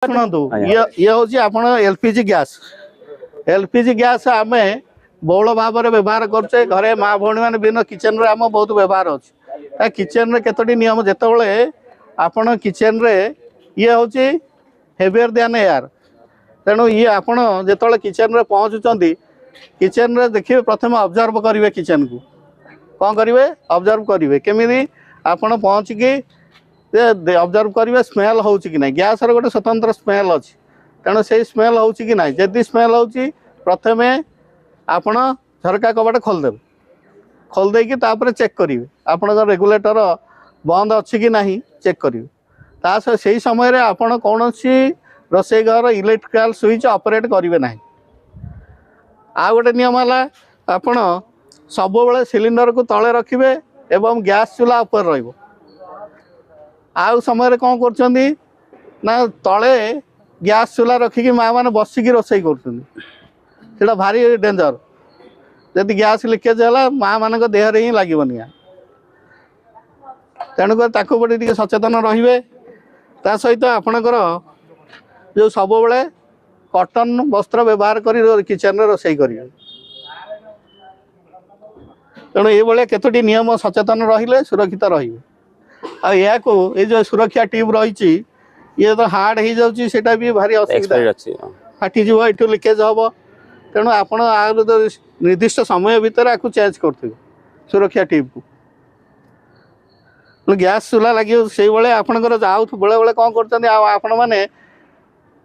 शुणु ये हूँ आप एलपीजी गैस आम बहुल भाव में व्यवहार करुचे घरे माँ भौणी मैंने विभिन्न किचन रे आम बहुत व्यवहार अच्छे किचन रे केतोटी नियम जितेबाला आपण किचन रे ये हूँ हेवियर दैन एयर तेणु ये आपड़ जो किचन रे पहुँचुंट किचन रे देखिए प्रथम ऑब्जर्व करेंगे किचन को कौन करेंगे ऑब्जर्व करेंगे केमी आपण पहुँचिकी ऑब्जर्व करेंगे स्मेल हो कि ना गैस गोटे स्वतंत्र स्मेल अच्छी तेणु से स्मेल हो कि ना जदि स्मेल हो प्रथम आपण झरका कबाट खोलदेकी चेक करेंगे आपण रेगुलेटर बंद अच्छी कि ना चेक करेंगे से समय आपण कौन रोषे घर इलेक्ट्रिकल स्विच ऑपरेट करेंगे ना आ गोटे नियम है आपण सब बेले सिलिंडर को तले रखिए एवं गैस चूल्हा ऊपर रहिबो आउ समय कौन कर तले गैस चूल्हा रखिकी माँ मैंने बसिकी रोषे कर भारी डेंजर जदि गैस लिकेज है माँ मान देहरे ही लगे तेणुक प्रति सचेतन रे सहित आपणकर जो सब बेले कॉटन वस्त्र व्यवहार कर किचन रोषे करेंगे तेणु ये केतोटी नियम सचेतन रहिले सुरक्षित रही जो सुरक्षा ट्यूब रही ये तो हार्ड हो जाटा भी भारी असुविधा फाटी ये लिकेज हम तेणु आपण निर्दिष्ट समय भितर आपको चेंज कर सुरक्षा ट्यूब को गैस चूल्हा लगे से भाई आपंकर जाऊ बेले बेले कौन कर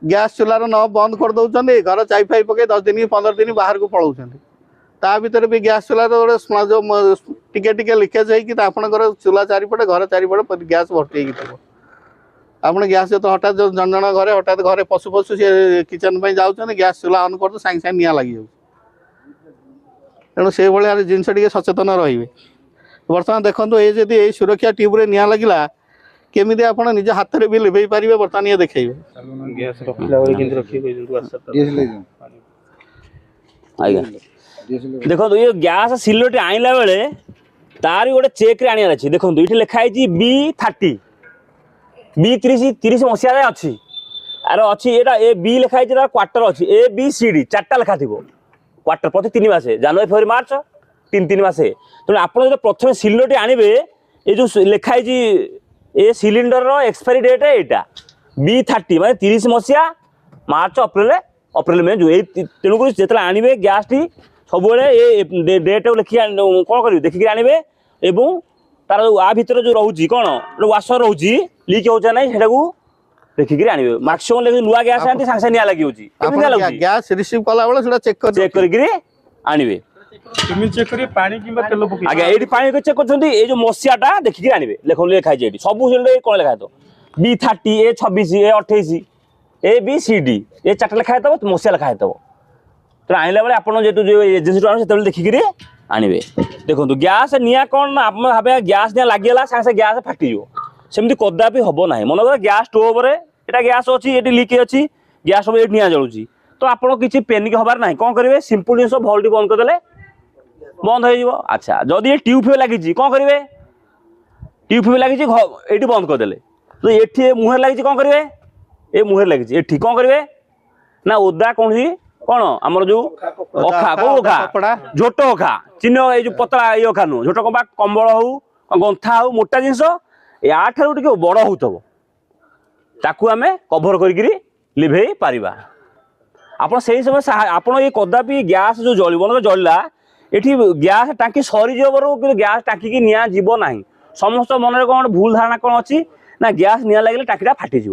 गैस चूल्हार न बंद कर दौरान घर चाई फाई पकई 10 दिन 15 दिन बाहर को पलाउं ता भर भी गैस चूल्हार गोटे जो टिके लिकेज होकर चूल्हा चारिपटे घर चारिपटे गैस भर्ती हो आप गैस जो हठात जो जन जन घरे हठात घरे पशु पशु सी किचन पर जाऊँ गैस चूल्हा ऑन कर सागे सागे निआ लगी तेणु से भाई जिनस सचेतन रे बर्तमान देखो ये जब ये सुरक्षा ट्यूब रे निआ लगिला केमी आप निज हाथ में भी लिभे पारे बर्तमान ये देखे देखो ये गैस सिलिंडर आइला बेले तार गोटे चेक आने अच्छी देखो ये लिखाई B30 B30 मसीहा अच्छी आर अच्छी ये बी लिखाई क्वार्टर अच्छी ABCD 4टा लेखा थी क्वार्टर प्रति 3 मासे जनवरी फेब्रुआरी मार्च 3 मासे तेणु आप प्रथम सिलिंडर आणवे ये जो लिखाई ये सिलिंडर एक्सपायरी डेट यहाँ B30 माने 30 मसीहा मार्च अप्रैल में जो तेणुक जो आणवे गैस टी सब ये डेट लिखिक कौन करेंगे देखिए आणवे एवं तार आ भर जो रोचे कौन वाशर रोचे लीक हो ना से देखिक आणवे मैक्सिमम नुआ गैस आती सागे सागे निआ लगी गैस रिसीव कला बेले चेक कर आणवे आज्ञा ये पानी चेक कर जो मसीहाटा देखिक आणवे लिखाई सब सिलिंडर कौन लिखा तो B30 A26 A28 ABCD ये 4टा लिखाई थो मसीहा लिखाई थो तो आनला बेले आप जो एजेन्सी आने देखिक आणवे देखो गैस निआ कौन आप भावे गैस निआ लगिगला सागे सागे गैस फाटी सेमती कदापि हम ना मन कर गैस स्टोव यहाँ गैस अच्छी ये लीक अच्छी गैस सब ये निआ जलुची तो आप किसी पेनिक हबार ना कौन करेंगे सिंपल जिन भल्टी बंद करदे बंद हो अच्छा जदि ये ट्यूब फ्यूब लगी कौन करेंगे ट्यूब फ्यूब लगी ये बंद करदे तो ये मुहर लगी कौन करेंगे ये मुहर लगी ये कौन करेंगे ना ओदा कौन सी कौन आमर जो अखा कौ अखा झोट अखा चिन्ह ये पतला ये अखा नुह झोट कम्बा कंबल हो गंथा हो मोटा जिनस या टे बड़ हो ताकू आम कभर कर लिभे पारिबा आप से समय आप ये कदापि गैस जो जल मन जलला ये गैस टांकी सरीज कि गैस टांकी की निआ जीव ना समस्त मन कौन भूल धारणा कौन अच्छी ना गैस निआ लगे टांकीटा फाटीज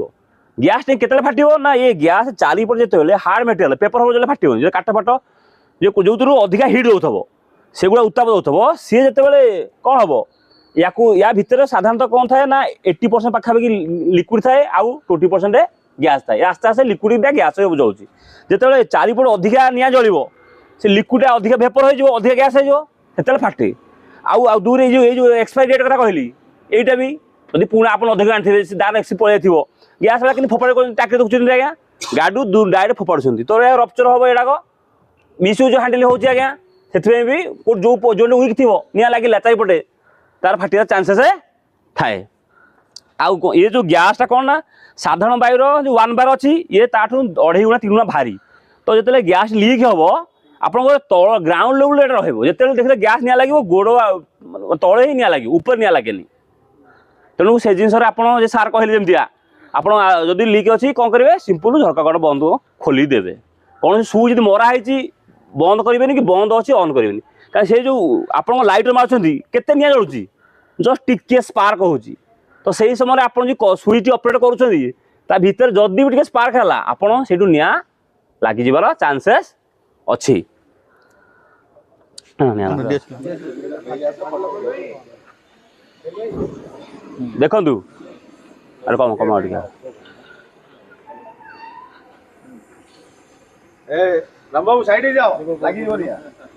गैस टांकी केतले फाटिबो ना ये गैस चारिपटे जो हार्ड मेटेरियल पेपर हो फाटिबो जो काठ फाट जो अधिका हिट दौथबो सेगुड़ा उत्ताप दौथबो सी जिते कौन हम या भितर साधारणतः कौन थाए ना 80% पाखापाखि लिक्विड थाए आउ 20% गैस थाए आस्ते आस्ते लिक्विड गैस जाऊँ जिते चारिपट अधिका निआ जल से लिक्विडा अधिका भेपर हो अधिका गैस हो फाटे आउ दूर जो एक्सपायरी डेट कथा कहली यहीटा भी जब पुणे आप अधिक आनी दार एक्सी पलि गैस वाला कि फोपाड़ी टाँगी देखुं आज्ञा गाड़ी डायरेक्ट फोपाड़ी तो रप्चर हम यहाँ मिसयूज हैंडल हो आज्ञा से भी जो वीक थी निआ लगे चारिपटे तार फाटिया चान्सेस थाए आउ ये जो गैसटा कौन ना साधारण वायुर जो 1 बार अच्छी ये ताठू 2.5 गुणा 3 गुणा भारी तो जो गैस लीक हम आप तल ग्राउंड लेवल रही देखते गैस निआ लगे गोड़ तले ही निआ लगे ऊपर निआ लगे तेणु से जिन आप सार कहले जमतिया आप जदि लीक अच्छी कौन करेंगे सिंपल झरका कड़ बंद खोलीदेवे कौन सुच जो मराही बंद करेंगे कि बंद अच्छी अन करेंगे कहीं से जो आप लाइट मार्च केते निआ जलुची जस्ट टिके स्पार्क होची तो सही समय आप जो सुईटी ऑपरेट करुँच भितर जदि भी स्पार्क है आपड़ से निआ लगी चांसेस अच्छी देखु अरे कम कम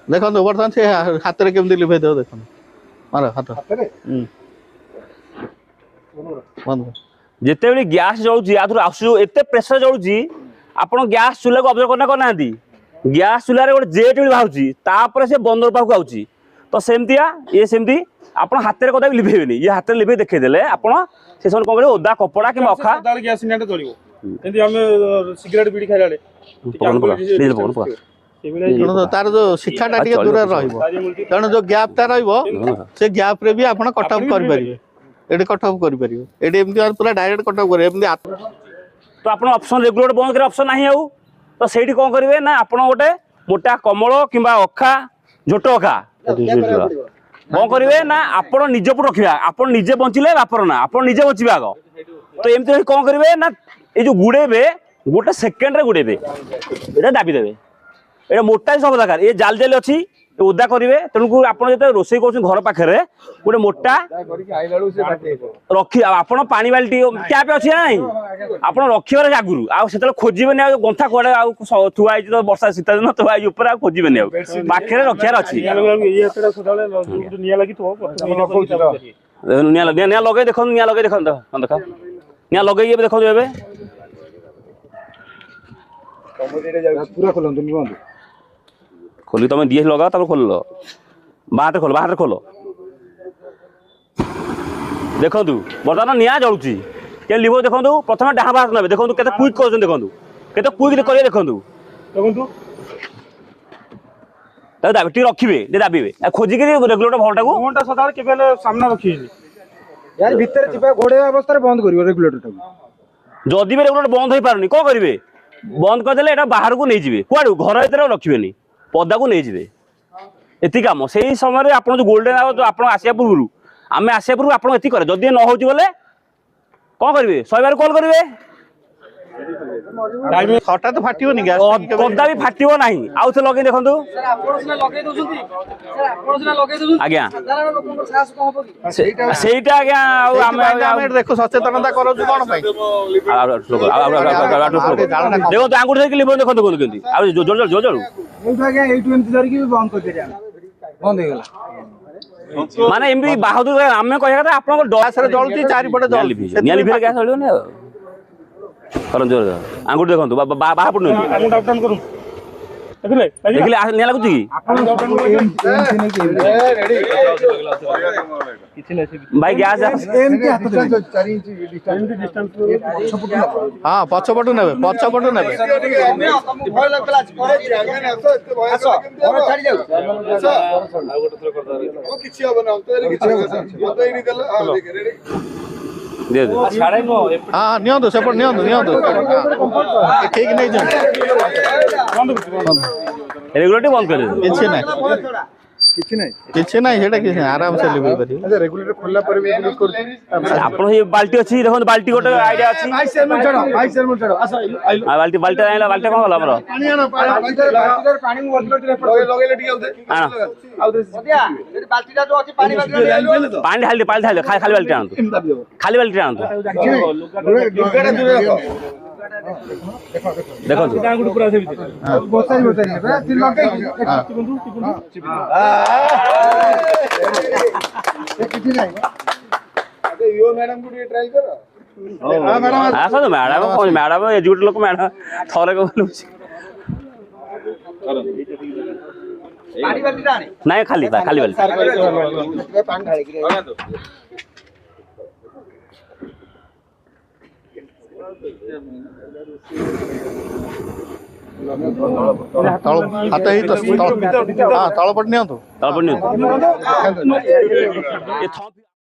देखो बर्तमान से हाथ में केमती लिभे देव देख मार हाथ जिते गैस जलुची आसू एत प्रेसर जलुची आप गैस चूल्हा को ऑब्जर्व करना गैस चूल्हा गोटे जेट भी बाहर से बंदर पाक आउची तो सेमतिया ये सेमती आप हाथ में कदा भी लिभेबे ये हाथ में लिभे देखदेले आप से समय कौन ओदा कपड़ा कि अखा गैस निआटा चलो सिगरेट बीड़ी खाइला तार जो शिक्षाटा दूर रहा जो गैपटा रे गैप रे भी आप कट ऑफ करेंगे ये कट ऑफ करेंगे पूरा डायरेक्ट कट ऑफ कर तो आप ऑप्शन रेगुलेटर बंद कर ऑप्शन नहीं आउ तो सही कौन करेंगे ना आप गोटे मोटा कमल कि अखा झोट अखा कौन करेंगे ना आप निज पर रखा आप निजे बचिले बापर ना आप निजे बचे आग तो एमती कौन करेंगे ना ये जो गुड़ेबे गोटे सेकेंड रे गुड़ेबे ये दाबीदेवे ये मोटा सब दरकार ये जाल जाल अच्छी ओदा करेंगे तेणुक आप रोसे कर घर पाखे गोटे मोटा रखी आप पानी बाल्टी टैप अच्छी ना नहीं आप रखिबार आगुरी आगे खोजबे गंथा कड़े थुआ तो वर्षा शीत दिन थुआ ऊपर खोजबे पाखे रखार अच्छी निया लगे देख निया लगे देख देख निया लगे देखो पूरा खोलନ୍ତୁ खोली तुम डीएस लगाओ तब खोल बाहर खोल देखु बर्तमान निआ जलुची के लिभो देखो प्रथम डाहा बाहर ना देखो केते क्विक कर देखो केते क्विक कर देखो दाबी रखिए दाबीबे खोजिक रेगुलेटर भलटा को घंटा सदा के सामना रखी यार भीतर जिबा घोड़े अवस्था बंद करियो रेगुलेटर जदि भी रेगुलेटर बंद हो पारुनी कौन करेंगे बंद करदे एटा बाहर को नहीं जाए कुआड़ू घर भर रखिए पदा को नहीं जाए एति कम से समय आप जो गोल्डन आप आसिया पूर्व आम आसिया पूर्व आप करे जदि न हो कौन करेंगे 100 बार कॉल करेंगे हठात फाटिबनी गैस कदा भी फाटिबो नाही आउ से लगे देखंतु आज्ञा सेटा आज्ञा आमे देखो सचेतनता करो कोन पई देखो तो आंगुठी से लिबो देखंतु कोन केंती आ जो एठो आज्ञा एठो एमती धरि कि बंद कर दे बंद हो गेला माने एमबी बाहादुर आमे कहया था आपन गैस रे जळुची चारि पटे जळुची निया लिभे गैस जळियो ने करन जोर आंगुठी देखंतु बाहा पडनु आंगुठी अप डाउन करू देखिले निया लागुची की आपण अप डाउन रेडी किछि नै भाई गैस एमती हाथ 4 इंच डिस्टेंस हां पछपटु नेबे भय लागला आसो छाडी जाऊ ओ किछि हो ना तो किछि नहीं देला हां देख रेडी दे दे हां नियंतु सेपट नियंतु ठीक नहीं रेगुलेटर बंद कर दे किछि नहीं सेटा आराम से लिबे करी अच्छा रेगुलेटर खोलला पर भी यूज करछु आपण ये बाल्टी अछि देखो बाल्टी गोटे आईडिया अछि भाई शर्मा छड़ो आसो बाल्टी आइला बाल्टी कोन होला हमरो पानी आना पानी में वर्क करते लगेले ठीक आउ आउ सदिया ये बाल्टीटा जो अछि पानी बाल्टी पानी ढाल खाली बाल्टी आनतो खाली बाल्टी आनतो देखो आंगुठी पूरा से भीतर बोतल है फिर लगे किछि नहीं अरे यो मैडम को ये ट्राई करो हां मैडम आसो तो मैडम एजुकेटेड लोक मैडम थरे को पानी बाल्टी डाणी नहीं खाली बाल्टी पानी ढाली के ହାତ ଏଇ ତଳ ପଟେ ନିଅନ୍ତୁ। ତାପରେ